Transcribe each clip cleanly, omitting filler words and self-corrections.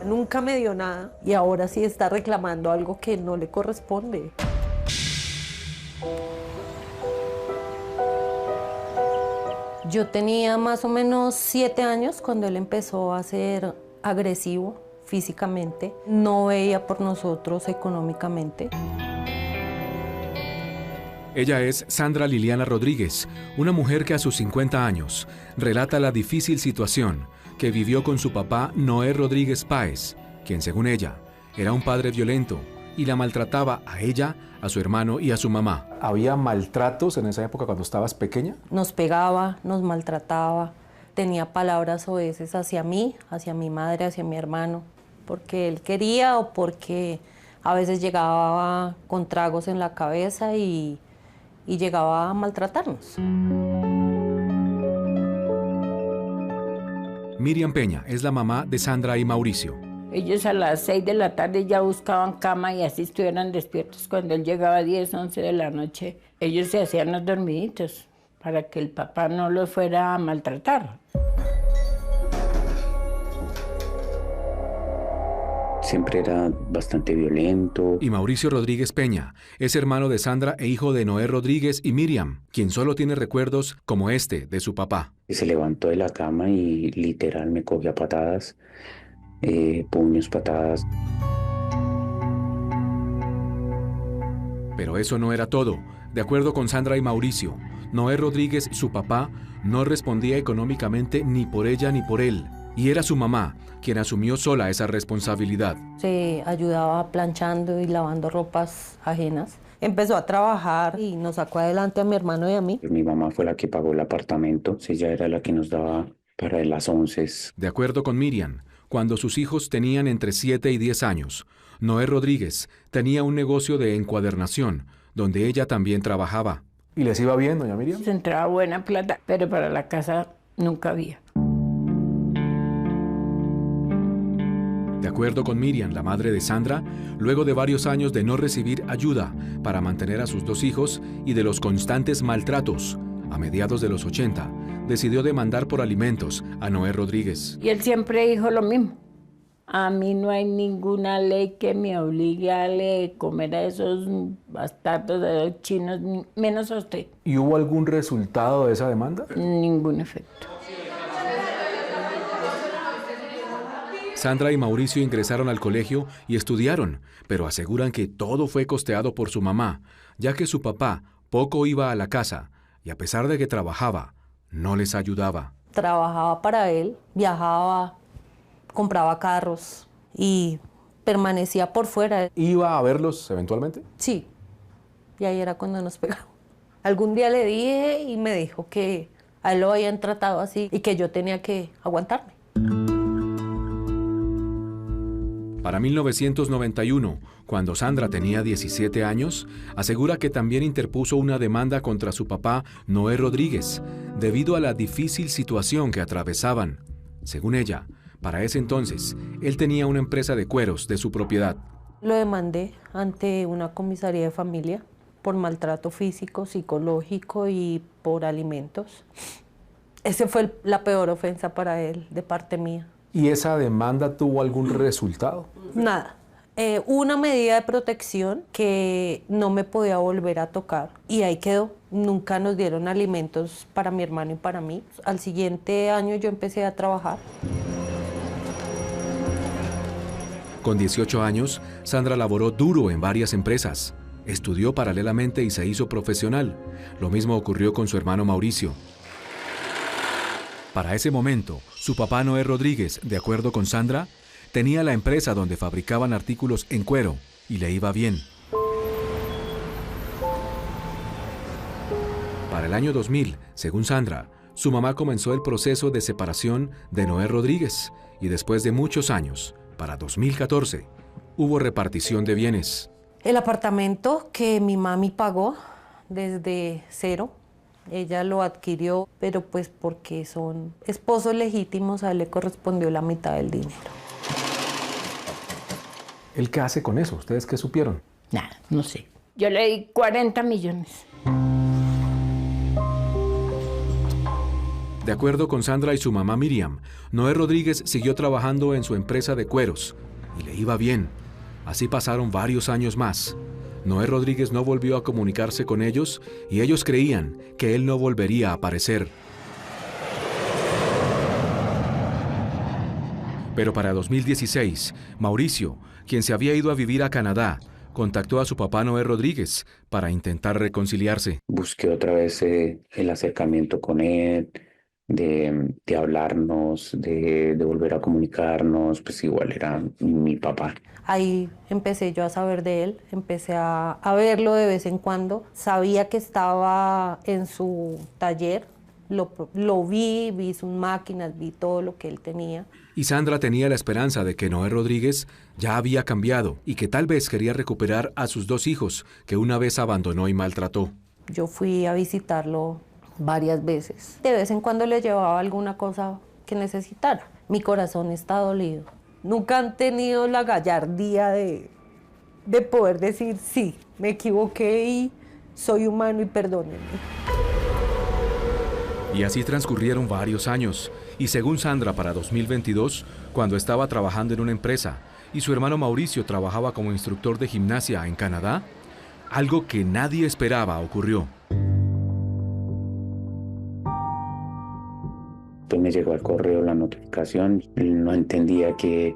Nunca me dio nada y ahora sí está reclamando algo que no le corresponde. Yo tenía más o menos 7 años cuando él empezó a ser agresivo físicamente. No veía por nosotros económicamente. Ella es Sandra Liliana Rodríguez, una mujer que a sus 50 años relata la difícil situación que vivió con su papá Noé Rodríguez Páez, quien según ella era un padre violento y la maltrataba a ella, a su hermano y a su mamá. ¿Había maltratos en esa época cuando estabas pequeña? Nos pegaba, nos maltrataba, tenía palabras oeces hacia mí, hacia mi madre, hacia mi hermano, porque él quería o porque a veces llegaba con tragos en la cabeza y llegaba a maltratarnos. Miriam Peña es la mamá de Sandra y Mauricio. Ellos a las 6 de la tarde ya buscaban cama y así estuvieran despiertos. Cuando él llegaba a 10, 11 de la noche, ellos se hacían los dormiditos para que el papá no los fuera a maltratar. Siempre era bastante violento. Y Mauricio Rodríguez Peña es hermano de Sandra e hijo de Noé Rodríguez y Miriam, quien solo tiene recuerdos como este de su papá. Se levantó de la cama y literal me cogió a patadas, puños, patadas. Pero eso no era todo. De acuerdo con Sandra y Mauricio, Noé Rodríguez, su papá, no respondía económicamente ni por ella ni por él. Y era su mamá quien asumió sola esa responsabilidad. Se ayudaba planchando y lavando ropas ajenas. Empezó a trabajar y nos sacó adelante a mi hermano y a mí. Mi mamá fue la que pagó el apartamento, ella era la que nos daba para las 11. De acuerdo con Miriam, cuando sus hijos tenían entre 7 y 10 años, Noé Rodríguez tenía un negocio de encuadernación, donde ella también trabajaba. ¿Y les iba bien, doña Miriam? Se entraba buena plata, pero para la casa nunca había. De acuerdo con Miriam, la madre de Sandra, luego de varios años de no recibir ayuda para mantener a sus 2 hijos y de los constantes maltratos, a mediados de los 80, decidió demandar por alimentos a Noé Rodríguez. Y él siempre dijo lo mismo. A mí no hay ninguna ley que me obligue a comer a esos bastardos de los chinos, menos a usted. ¿Y hubo algún resultado de esa demanda? Ningún efecto. Sandra y Mauricio ingresaron al colegio y estudiaron, pero aseguran que todo fue costeado por su mamá, ya que su papá poco iba a la casa y a pesar de que trabajaba, no les ayudaba. Trabajaba para él, viajaba, compraba carros y permanecía por fuera. ¿Iba a verlos eventualmente? Sí, y ahí era cuando nos pegamos. Algún día le dije y me dijo que a él lo habían tratado así y que yo tenía que aguantarme. Para 1991, cuando Sandra tenía 17 años, asegura que también interpuso una demanda contra su papá, Noé Rodríguez, debido a la difícil situación que atravesaban. Según ella, para ese entonces, él tenía una empresa de cueros de su propiedad. Lo demandé ante una comisaría de familia por maltrato físico, psicológico y por alimentos. Esa fue la peor ofensa para él de parte mía. ¿Y esa demanda tuvo algún resultado? Nada. Una medida de protección que no me podía volver a tocar y ahí quedó. Nunca nos dieron alimentos para mi hermano y para mí. Al siguiente año yo empecé a trabajar. Con 18 años, Sandra laboró duro en varias empresas. Estudió paralelamente y se hizo profesional. Lo mismo ocurrió con su hermano Mauricio. Para ese momento, su papá Noé Rodríguez, de acuerdo con Sandra, tenía la empresa donde fabricaban artículos en cuero y le iba bien. Para el año 2000, según Sandra, su mamá comenzó el proceso de separación de Noé Rodríguez y después de muchos años, para 2014, hubo repartición de bienes. El apartamento que mi mami pagó desde cero, ella lo adquirió, pero pues porque son esposos legítimos, a él le correspondió la mitad del dinero. ¿Él qué hace con eso? ¿Ustedes qué supieron? Nada, no sé. Yo le di 40 millones. De acuerdo con Sandra y su mamá Miriam, Noé Rodríguez siguió trabajando en su empresa de cueros y le iba bien. Así pasaron varios años más. Noé Rodríguez no volvió a comunicarse con ellos y ellos creían que él no volvería a aparecer. Pero para 2016, Mauricio, quien se había ido a vivir a Canadá, contactó a su papá Noé Rodríguez para intentar reconciliarse. Busqué otra vez el acercamiento con él, de hablarnos, de volver a comunicarnos, pues igual era mi papá. Ahí empecé yo a saber de él, empecé a verlo de vez en cuando. Sabía que estaba en su taller, lo vi sus máquinas, vi todo lo que él tenía. Y Sandra tenía la esperanza de que Noé Rodríguez ya había cambiado y que tal vez quería recuperar a sus 2 hijos que una vez abandonó y maltrató. Yo fui a visitarlo varias veces. De vez en cuando le llevaba alguna cosa que necesitara. Mi corazón está dolido. Nunca han tenido la gallardía de poder decir, sí, me equivoqué y soy humano y perdónenme. Y así transcurrieron varios años. Y según Sandra, para 2022, cuando estaba trabajando en una empresa y su hermano Mauricio trabajaba como instructor de gimnasia en Canadá, algo que nadie esperaba ocurrió. Pues me llegó al correo la notificación, no entendía qué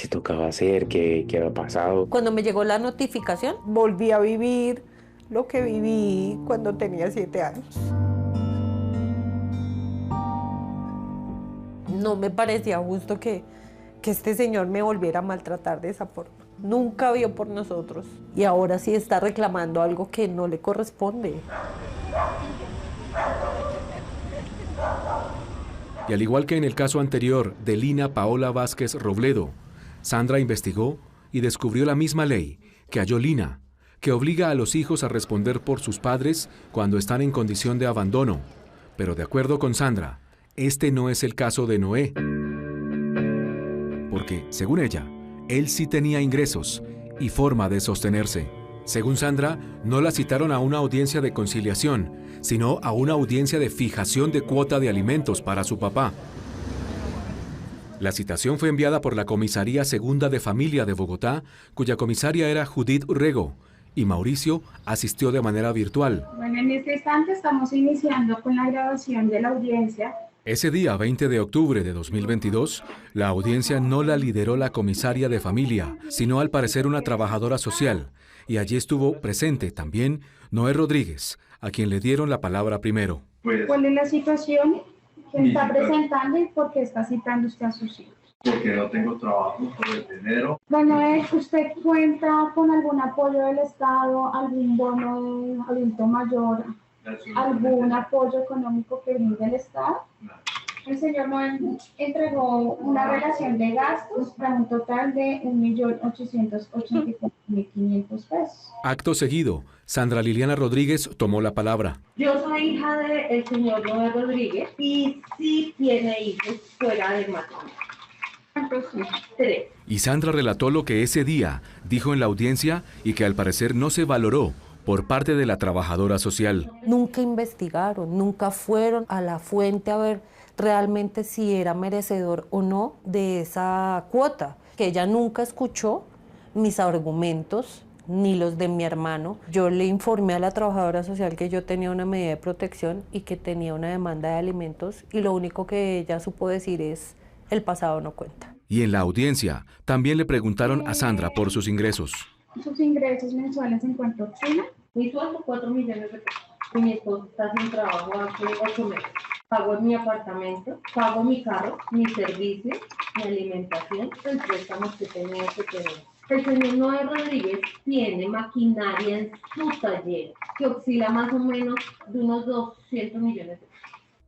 tocaba hacer, qué había pasado. Cuando me llegó la notificación, volví a vivir lo que viví cuando tenía 7 años. No me parecía justo que este señor me volviera a maltratar de esa forma. Nunca vio por nosotros y ahora sí está reclamando algo que no le corresponde. Y al igual que en el caso anterior de Lina Paola Vázquez Robledo, Sandra investigó y descubrió la misma ley que halló Lina, que obliga a los hijos a responder por sus padres cuando están en condición de abandono. Pero de acuerdo con Sandra, este no es el caso de Noé. Porque, según ella, él sí tenía ingresos y forma de sostenerse. Según Sandra, no la citaron a una audiencia de conciliación, sino a una audiencia de fijación de cuota de alimentos para su papá. La citación fue enviada por la Comisaría Segunda de Familia de Bogotá, cuya comisaria era Judith Urrego, y Mauricio asistió de manera virtual. Bueno, en este instante estamos iniciando con la grabación de la audiencia. Ese día, 20 de octubre de 2022, la audiencia no la lideró la comisaria de familia, sino al parecer una trabajadora social, y allí estuvo presente también Noé Rodríguez, a quien le dieron la palabra primero. ¿Cuál es la situación que está presentando y por qué está citando usted a sus hijos? Porque no tengo trabajo por el dinero. Bueno, ¿usted cuenta con algún apoyo del Estado, algún bono de adulto mayor, algún apoyo económico que brinde el Estado? No. El señor Noel entregó una relación de gastos para un total de 1.884.500 pesos. Acto seguido, Sandra Liliana Rodríguez tomó la palabra. Yo soy hija del señor Noé Rodríguez y sí tiene hijos fuera del matrimonio. ¿Cuántos hijos? 3. Y Sandra relató lo que ese día dijo en la audiencia y que al parecer no se valoró por parte de la trabajadora social. Nunca investigaron, nunca fueron a la fuente a ver realmente si era merecedor o no de esa cuota, que ella nunca escuchó mis argumentos ni los de mi hermano. Yo le informé a la trabajadora social que yo tenía una medida de protección y que tenía una demanda de alimentos y lo único que ella supo decir es el pasado no cuenta. Y en la audiencia también le preguntaron a Sandra por sus ingresos. ¿Sus ingresos mensuales en cuánto oscilan? Mi sueldo 4 millones de pesos. Y mi esposo está sin trabajo hace 8 meses. Pago mi apartamento, pago mi carro, mi servicio, mi alimentación, el préstamo que tenía que tener. El señor Noé Rodríguez tiene maquinaria en su taller que oscila más o menos de unos 200 millones de pesos.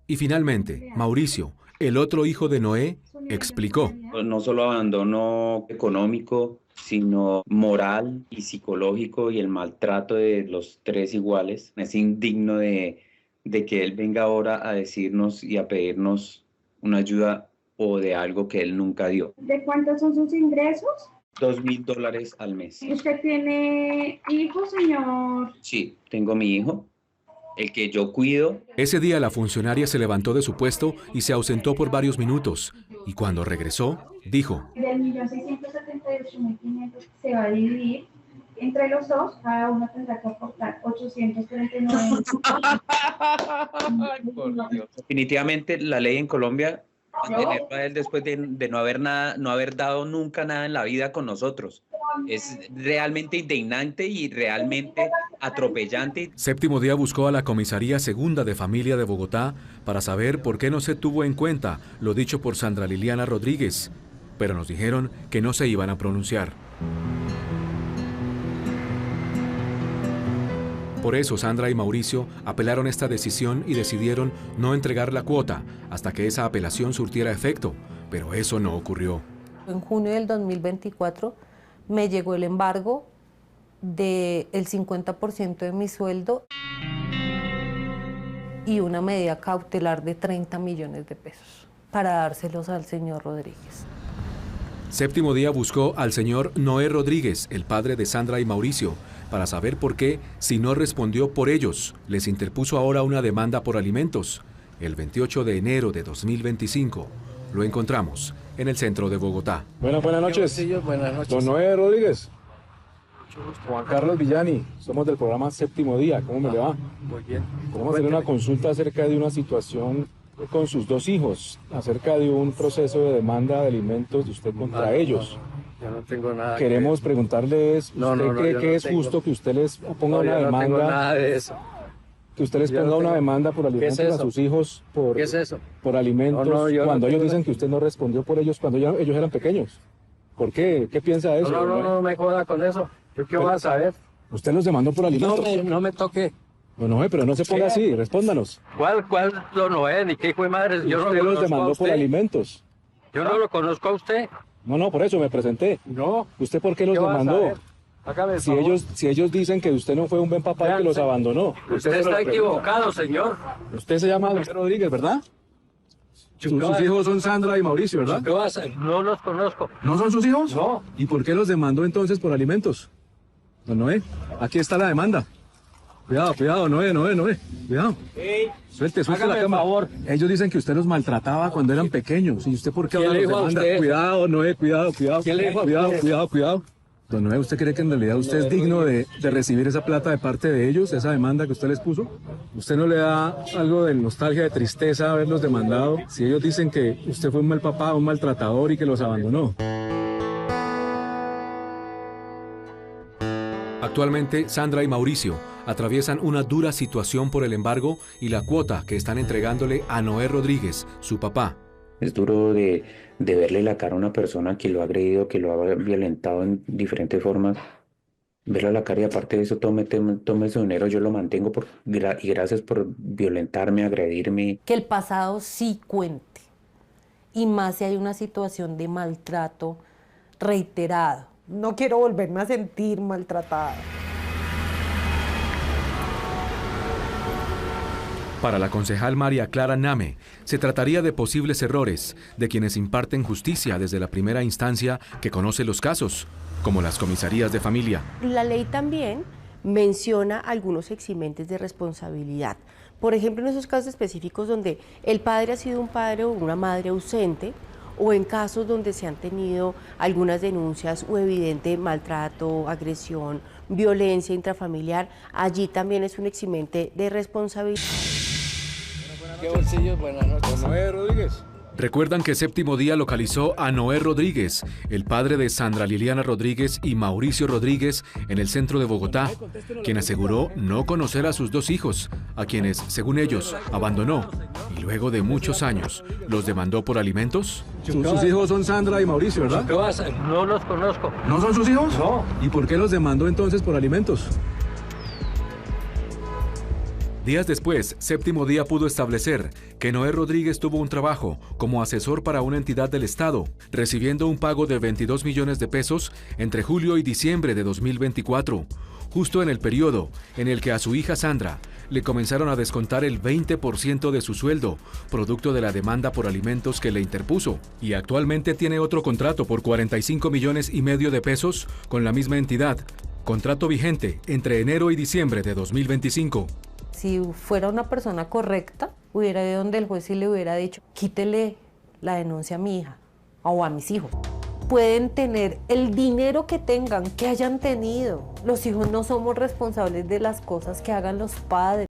Y finalmente, Mauricio, el otro hijo de Noé, explicó. No solo abandono económico, sino moral y psicológico y el maltrato de los 3 iguales. Es indigno de que él venga ahora a decirnos y a pedirnos una ayuda o de algo que él nunca dio. ¿De cuántos son sus ingresos? $2,000 al mes. ¿Usted tiene hijos, señor? Sí, tengo mi hijo. el que yo cuido. Ese día la funcionaria se levantó de su puesto y se ausentó por varios minutos. Y cuando regresó, dijo: Del 1.678.500 se va a dividir entre los dos, cada uno tendrá que aportar 839. Definitivamente la ley en Colombia mantenerlo a él después de no haber dado nunca nada en la vida con nosotros. Es realmente indignante y realmente atropellante. Séptimo Día buscó a la Comisaría Segunda de Familia de Bogotá para saber por qué no se tuvo en cuenta lo dicho por Sandra Liliana Rodríguez, pero nos dijeron que no se iban a pronunciar. Por eso Sandra y Mauricio apelaron esta decisión y decidieron no entregar la cuota hasta que esa apelación surtiera efecto, pero eso no ocurrió. En junio del 2024 me llegó el embargo del 50% de mi sueldo y una medida cautelar de 30 millones de pesos para dárselos al señor Rodríguez. Séptimo Día buscó al señor Noé Rodríguez, el padre de Sandra y Mauricio, para saber por qué, si no respondió por ellos, les interpuso ahora una demanda por alimentos. El 28 de enero de 2025 lo encontramos en el centro de Bogotá. Buenas noches. Buenas noches. Don Noé Rodríguez. Juan Carlos Villani, somos del programa Séptimo Día. ¿Cómo me le va? Muy bien. Queremos hacer una consulta acerca de una situación con sus dos hijos, acerca de un proceso de demanda de alimentos de usted contra ellos. Yo no tengo nada. Queremos preguntarles, ¿usted cree que es justo que usted les ponga una demanda? No tengo nada de eso. Que usted les ponga una demanda por alimentos a sus hijos ¿Qué es eso? por alimentos cuando ellos dicen que usted no respondió por ellos cuando ellos eran pequeños. ¿Por qué? ¿Qué piensa de eso? No me joda con eso. ¿Yo qué voy a saber? Usted los demandó por alimentos. No me toque. No, pero no se ponga así, respóndanos. ¿Cuál no es? Ni qué hijo de madre. Yo Usted los demandó por alimentos. Yo no lo conozco a usted. No, por eso me presenté. No. ¿Usted por qué los demandó? Si ellos dicen que usted no fue un buen papá y que los abandonó. Usted está equivocado, señor. Usted se llama Noé Rodríguez, ¿verdad? Sus hijos son Sandra y Mauricio, ¿verdad? ¿Qué va a hacer? No los conozco. ¿No son sus hijos? No. ¿Y por qué los demandó entonces por alimentos? Don Noé, aquí está la demanda. Cuidado, Noé. Cuidado. Suelte la cama. Favor. Ellos dicen que usted los maltrataba cuando eran pequeños. ¿Y usted por qué ahora los demanda? Usted? Cuidado, Noé, cuidado. ¿Quién le dijo a usted? Cuidado. Don Noé, ¿usted cree que en realidad usted es digno de recibir esa plata de parte de ellos, esa demanda que usted les puso? ¿Usted no le da algo de nostalgia, de tristeza haberlos demandado si ellos dicen que usted fue un mal papá, un maltratador y que los abandonó? Actualmente, Sandra y Mauricio atraviesan una dura situación por el embargo y la cuota que están entregándole a Noé Rodríguez, su papá. Es duro de verle la cara a una persona que lo ha agredido, que lo ha violentado en diferentes formas. Verle la cara y aparte de eso, tome su dinero, yo lo mantengo y gracias por violentarme, agredirme. Que el pasado sí cuente, y más si hay una situación de maltrato reiterado. No quiero volverme a sentir maltratada. Para la concejal María Clara Name, se trataría de posibles errores de quienes imparten justicia desde la primera instancia que conoce los casos, como las comisarías de familia. La ley también menciona algunos eximentes de responsabilidad. Por ejemplo, en esos casos específicos donde el padre ha sido un padre o una madre ausente, o en casos donde se han tenido algunas denuncias o evidente maltrato, agresión, violencia intrafamiliar, allí también es un eximente de responsabilidad. ¿Qué bolsillos? Buenas noches. Noé Rodríguez. Recuerdan que Séptimo Día localizó a Noé Rodríguez, el padre de Sandra Liliana Rodríguez y Mauricio Rodríguez, en el centro de Bogotá, quien aseguró no conocer a sus dos hijos, a quienes, según ellos, abandonó y luego de muchos años los demandó por alimentos. Sus hijos son Sandra y Mauricio, ¿verdad? ¿Qué va a hacer? No los conozco. ¿No son sus hijos? No. ¿Y por qué los demandó entonces por alimentos? Días después, Séptimo Día pudo establecer que Noé Rodríguez tuvo un trabajo como asesor para una entidad del Estado, recibiendo un pago de 22 millones de pesos entre julio y diciembre de 2024, justo en el periodo en el que a su hija Sandra le comenzaron a descontar el 20% de su sueldo, producto de la demanda por alimentos que le interpuso, y actualmente tiene otro contrato por 45 millones y medio de pesos con la misma entidad, contrato vigente entre enero y diciembre de 2025. Si fuera una persona correcta, hubiera ido donde el juez y le hubiera dicho, quítele la denuncia a mi hija o a mis hijos. Pueden tener el dinero que tengan, que hayan tenido. Los hijos no somos responsables de las cosas que hagan los padres.